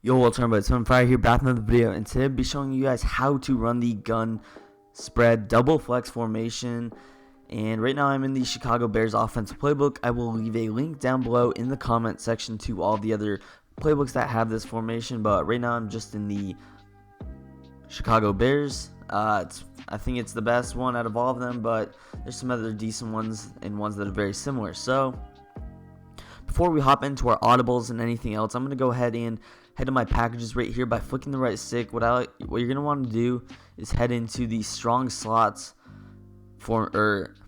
Yo, what's up, everybody? So I'm Fire here, back with another video, and today I'll be showing you guys how to run the gun spread double flex formation. And right now I'm in the Chicago Bears offensive playbook. I will leave a link down below in the comment section to all the other playbooks that have this formation, but right now I'm just in the Chicago Bears. I think it's the best one out of all of them, but there's some other decent ones and ones that are very similar. So before we hop into our audibles and anything else, I'm going to go ahead and head to my packages right here by flicking the right stick. What you're going to want to do is head into the strong slots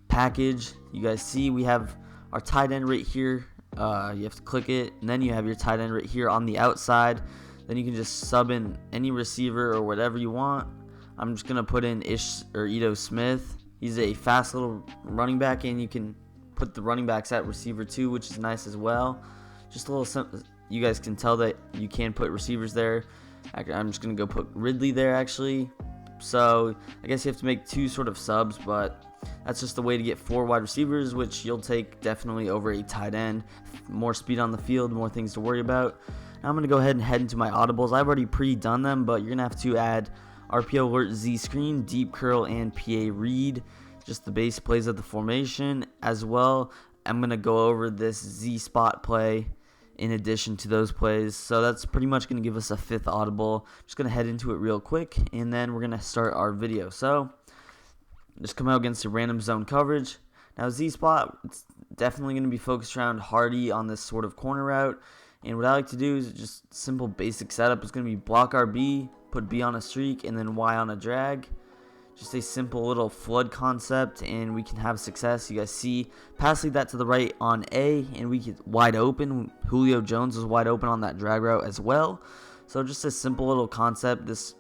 package. You guys see we have our tight end right here. You have to click it, and then you have your tight end right here on the outside. Then you can just sub in any receiver or whatever you want. I'm just going to put in Ito Smith. He's a fast little running back, and you can put the running backs at receiver too, which is nice as well. Just a little simple. You guys can tell that you can put receivers there. I'm just gonna go put Ridley there actually. So I guess you have to make two sort of subs, but that's just the way to get 4 wide receivers, which you'll take definitely over a tight end. More speed on the field, more things to worry about. Now I'm gonna go ahead and head into my audibles. I've already pre-done them, but you're gonna have to add RPO alert, Z screen, deep curl, and PA read. Just the base plays of the formation as well. I'm going to go over this Z spot play in addition to those plays. So that's pretty much going to give us a 5th audible. Just going to head into it real quick, and then we're going to start our video. So just come out against a random zone coverage. Now Z spot, it's definitely going to be focused around Hardy on this sort of corner route. And what I like to do is just simple basic setup. It's going to be block RB, put B on a streak, and then Y on a drag. Just a simple little flood concept, and we can have success. You guys see, pass lead that to the right on A, and we get wide open. Julio Jones was wide open on that drag route as well. So just a simple little concept. This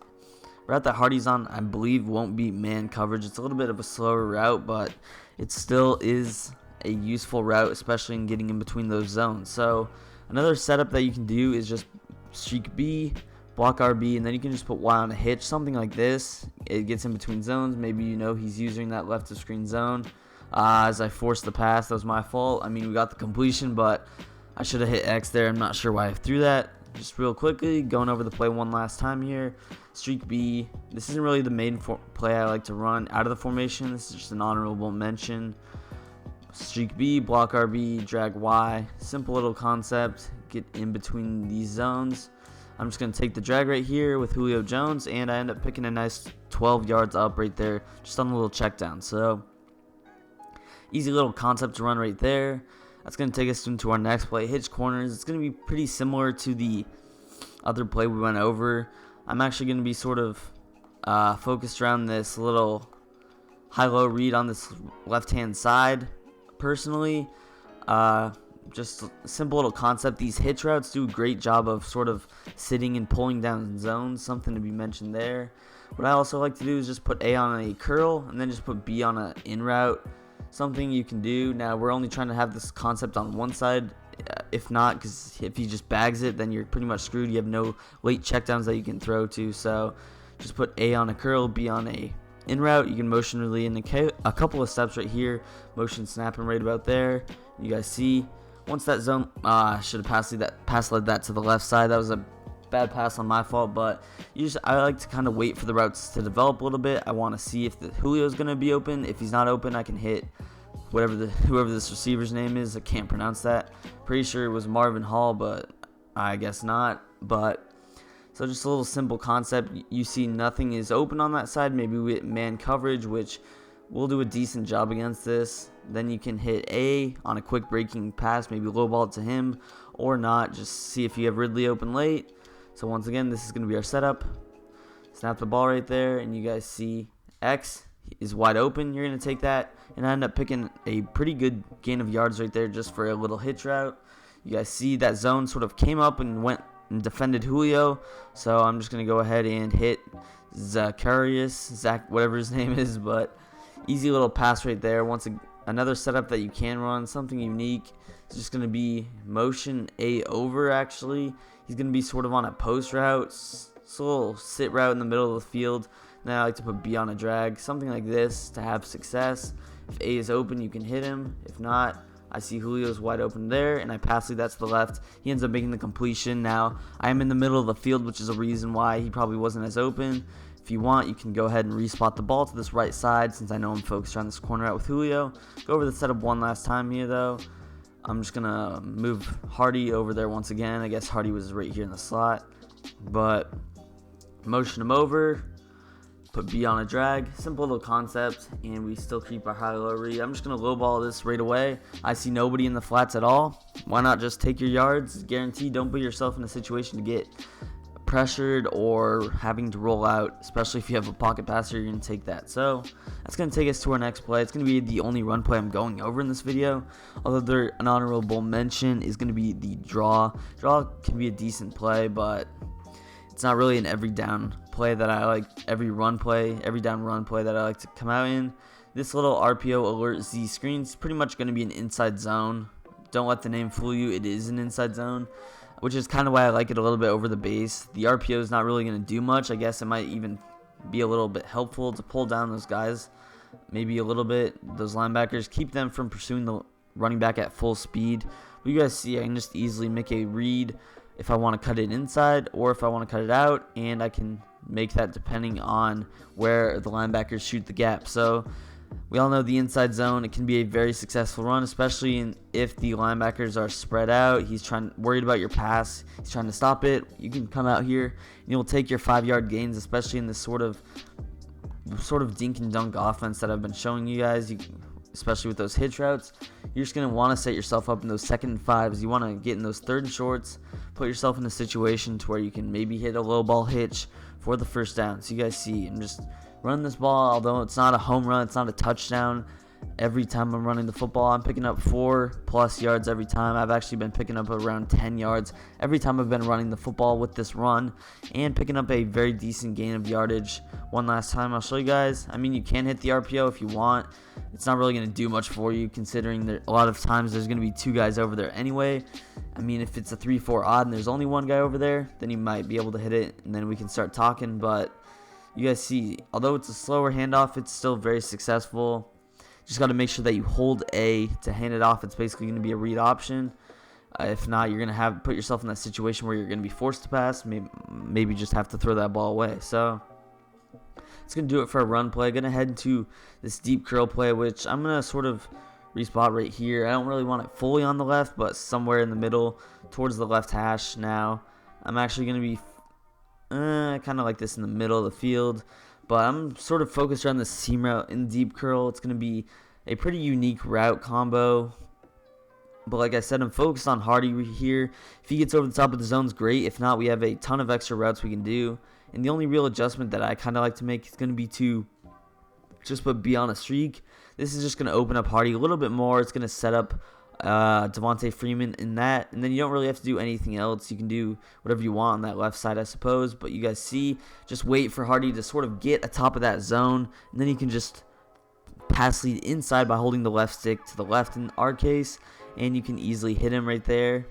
route that Hardy's on, I believe, won't be man coverage. It's a little bit of a slower route, but it still is a useful route, especially in getting in between those zones. So another setup that you can do is just streak B, block RB, and then you can just put Y on a hitch, something like this. It gets in between zones. Maybe you know he's using that left of screen zone. As I forced the pass, that was my fault. I mean, we got the completion, but I should have hit X there. I'm not sure why I threw that. Just real quickly, going over the play one last time here. Streak B. This isn't really the main play I like to run out of the formation. This is just an honorable mention. Streak B, block RB, drag Y. Simple little concept. Get in between these zones. I'm just going to take the drag right here with Julio Jones, and I end up picking a nice 12 yards up right there, just on a little check down. So, easy little concept to run right there. That's going to take us into our next play, hitch corners. It's going to be pretty similar to the other play we went over. I'm actually going to be sort of focused around this little high-low read on this left-hand side, personally. Just a simple little concept. These hitch routes do a great job of sort of sitting and pulling down zones, something to be mentioned there. What I also like to do is just put A on a curl and then just put B on an in route, something you can do. Now we're only trying to have this concept on one side, if not, because if he just bags it, then you're pretty much screwed. You have no late checkdowns that you can throw to, so just put A on a curl, B on a in route. You can motion relay in a couple of steps right here, motion snapping right about there. You guys see, once that zone, should have pass led that to the left side. That was a bad pass on my fault, but I like to kind of wait for the routes to develop a little bit. I want to see if the Julio is going to be open. If he's not open, I can hit whoever this receiver's name is. I can't pronounce that. Pretty sure it was Marvin Hall, but I guess not. But so just a little simple concept. You see nothing is open on that side. Maybe we hit man coverage, which we'll do a decent job against this. Then you can hit A on a quick breaking pass, maybe low ball it to him or not. Just see if you have Ridley open late. So once again, this is going to be our setup. Snap the ball right there, and you guys see X is wide open. You're going to take that, and I end up picking a pretty good gain of yards right there just for a little hitch route. You guys see that zone sort of came up and went and defended Julio. So I'm just going to go ahead and hit Zach, whatever his name is, but easy little pass right there. Another setup that you can run, something unique. It's just going to be motion A over, actually. He's going to be sort of on a post route, it's a little sit route in the middle of the field. Then I like to put B on a drag, something like this to have success. If A is open, you can hit him. If not, I see Julio's wide open there, and I pass lead that to the left. He ends up making the completion. Now, I am in the middle of the field, which is a reason why he probably wasn't as open. If you want, you can go ahead and respot the ball to this right side, since I know I'm focused on this corner out with Julio. Go over the setup one last time here, though. I'm just going to move Hardy over there once again. I guess Hardy was right here in the slot. But motion him over, put B on a drag, simple little concept, and we still keep our high-low read. I'm just going to low ball this right away. I see nobody in the flats at all. Why not just take your yards? Guaranteed, don't put yourself in a situation to get pressured or having to roll out, especially if you have a pocket passer. You're going to take that. So that's going to take us to our next play. It's going to be the only run play I'm going over in this video, although an honorable mention is going to be the draw. Draw can be a decent play, but it's not really an every down play that I like, every down run play that I like to come out in. This little RPO alert Z screen is pretty much going to be an inside zone. Don't let the name fool you, it is an inside zone, which is kind of why I like it a little bit over the base. The RPO is not really going to do much. I guess it might even be a little bit helpful to pull down those guys, maybe a little bit, those linebackers, keep them from pursuing the running back at full speed. But you guys see, I can just easily make a read if I want to cut it inside or if I want to cut it out, and I can make that depending on where the linebackers shoot the gap. So we all know the inside zone, it can be a very successful run, especially if the linebackers are spread out. He's worried about your pass, he's trying to stop it. You can come out here and you'll take your 5-yard gains, especially in this sort of dink and dunk offense that I've been showing you guys. Especially with those hitch routes, you're just going to want to set yourself up in those 2nd and 5s. You want to get in those 3rd and shorts, put yourself in a situation to where you can maybe hit a low ball hitch for the first down. So you guys see, I'm just running this ball, although it's not a home run, it's not a touchdown. Every time I'm running the football, I'm picking up 4+ yards every time. I've actually been picking up around 10 yards every time I've been running the football with this run, and picking up a very decent gain of yardage. One last time, I'll show you guys. I mean, you can hit the RPO if you want. It's not really going to do much for you, considering that a lot of times there's going to be 2 guys over there anyway. I mean, if it's a 3-4 odd and there's only 1 guy over there, then you might be able to hit it, and then we can start talking. But you guys see, although it's a slower handoff, it's still very successful. Just got to make sure that you hold A to hand it off. It's basically going to be a read option. If not, you're going to put yourself in that situation where you're going to be forced to pass. Maybe just have to throw that ball away. So it's going to do it for a run play. Going to head into this deep curl play, which I'm going to sort of respot right here. I don't really want it fully on the left, but somewhere in the middle towards the left hash. Now I'm actually going to be kind of like this in the middle of the field. But I'm sort of focused around the seam route in deep curl. It's going to be a pretty unique route combo. But like I said, I'm focused on Hardy here. If he gets over the top of the zones, great. If not, we have a ton of extra routes we can do. And the only real adjustment that I kind of like to make is going to be to just put B on a streak. This is just going to open up Hardy a little bit more. It's going to set up Devontae Freeman in that, and then you don't really have to do anything else. You can do whatever you want on that left side, I suppose, but you guys see, just wait for Hardy to sort of get atop of that zone, and then you can just pass lead inside by holding the left stick to the left in our case, and you can easily hit him right there.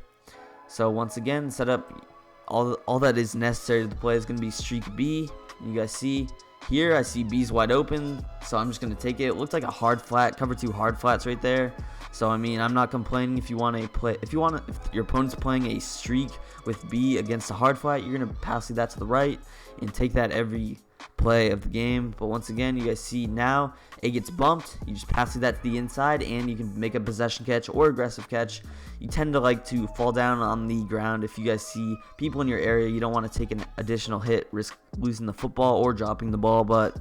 So once again, set up all that is necessary to the play is going to be streak B. You guys see here, I see B's wide open, so I'm just going to take it. It looked like a hard flat, cover 2 hard flats right there. So I mean, I'm not complaining. If your opponent's playing a streak with B against a hard flat, you're gonna pass that to the right and take that every play of the game. But once again, you guys see now A gets bumped. You just pass that to the inside, and you can make a possession catch or aggressive catch. You tend to like to fall down on the ground if you guys see people in your area. You don't want to take an additional hit, risk losing the football or dropping the ball. But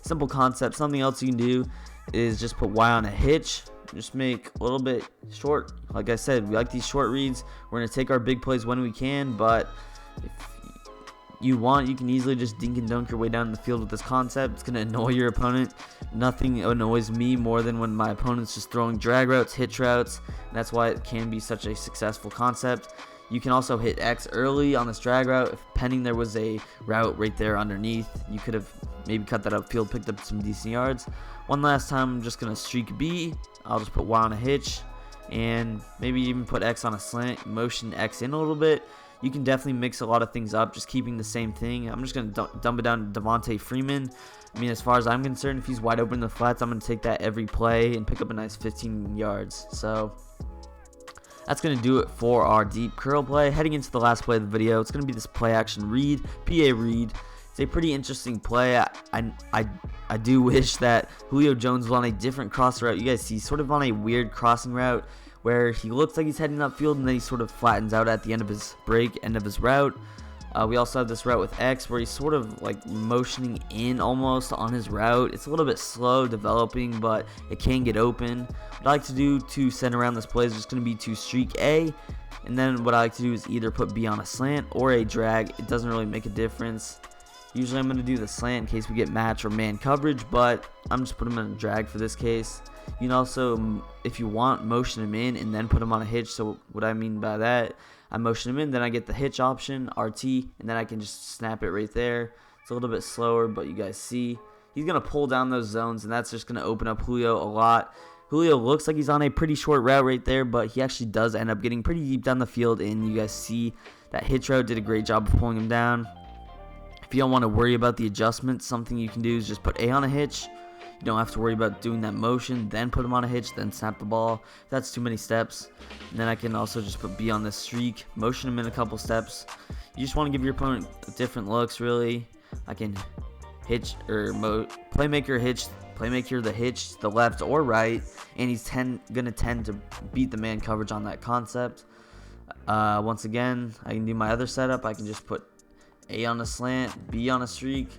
simple concept. Something else you can do is just put Y on a hitch. Just make a little bit short. Like I said, we like these short reads. We're going to take our big plays when we can, but if you want, you can easily just dink and dunk your way down the field with this concept. It's going to annoy your opponent. Nothing annoys me more than when my opponent's just throwing drag routes, hitch routes, and that's why it can be such a successful concept. You can also hit X early on this drag route. If pending there was a route right there underneath, you could have maybe cut that upfield, picked up some decent yards. One last time, I'm just going to streak B. I'll just put Y on a hitch, and maybe even put X on a slant, motion X in a little bit. You can definitely mix a lot of things up, just keeping the same thing. I'm just going to dump it down to Devonta Freeman. I mean, as far as I'm concerned, if he's wide open in the flats, I'm going to take that every play and pick up a nice 15 yards. So that's going to do it for our deep curl play. Heading into the last play of the video, it's going to be this play action read, PA read. It's a pretty interesting play. I do wish that Julio Jones was on a different cross route. You guys see, sort of on a weird crossing route where he looks like he's heading upfield and then he sort of flattens out at the end of his break, end of his route. We also have this route with X where he's sort of like motioning in almost on his route. It's a little bit slow developing, but it can get open. What I like to do to send around this play is just going to be to streak A, and then what I like to do is either put B on a slant or a drag. It doesn't really make a difference. Usually I'm going to do the slant in case we get match or man coverage, but I'm just putting him in a drag for this case. You can also, if you want, motion him in and then put him on a hitch. So what I mean by that, I motion him in, then I get the hitch option, RT, and then I can just snap it right there. It's a little bit slower, but you guys see, he's going to pull down those zones, and that's just going to open up Julio a lot. Julio looks like he's on a pretty short route right there, but he actually does end up getting pretty deep down the field, and you guys see that hitch route did a great job of pulling him down. If you don't want to worry about the adjustments, something you can do is just put A on a hitch. You don't have to worry about doing that motion, then put him on a hitch, then snap the ball. If that's too many steps. And then I can also just put B on this streak, motion him in a couple steps. You just want to give your opponent different looks, really. I can hitch or playmaker the hitch, the left or right, and he's gonna tend to beat the man coverage on that concept. Once again, I can do my other setup. I can just put A on a slant, B on a streak.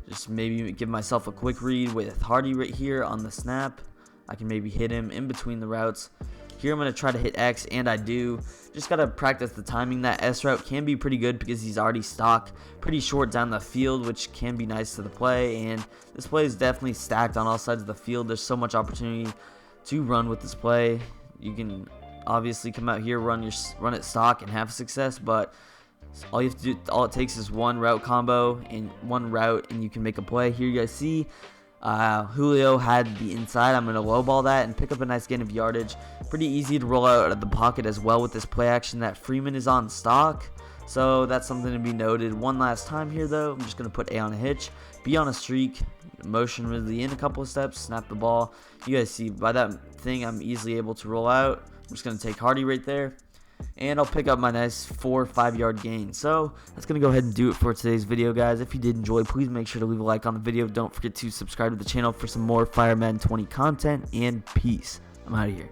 Just maybe give myself a quick read with Hardy right here on the snap. I can maybe hit him in between the routes. Here I'm going to try to hit X, and I do. Just got to practice the timing. That S route can be pretty good because he's already stock pretty short down the field, which can be nice to the play. And this play is definitely stacked on all sides of the field. There's so much opportunity to run with this play. You can obviously come out here, run it stock, and have success, but all you have to do, all it takes is one route combo and one route, and you can make a play. Here you guys see Julio had the inside. I'm going to lowball that and pick up a nice gain of yardage. Pretty easy to roll out of the pocket as well with this play action that Freeman is on stock. So that's something to be noted. One last time here though, I'm just going to put A on a hitch, B on a streak, motion really in a couple of steps, snap the ball. You guys see by that thing I'm easily able to roll out. I'm just going to take Hardy right there, and I'll pick up my nice 4 or 5 yard gain. So that's going to go ahead and do it for today's video, guys. If you did enjoy, please make sure to leave a like on the video. Don't forget to subscribe to the channel for some more Fire Madden 20 content, and peace. I'm out of here.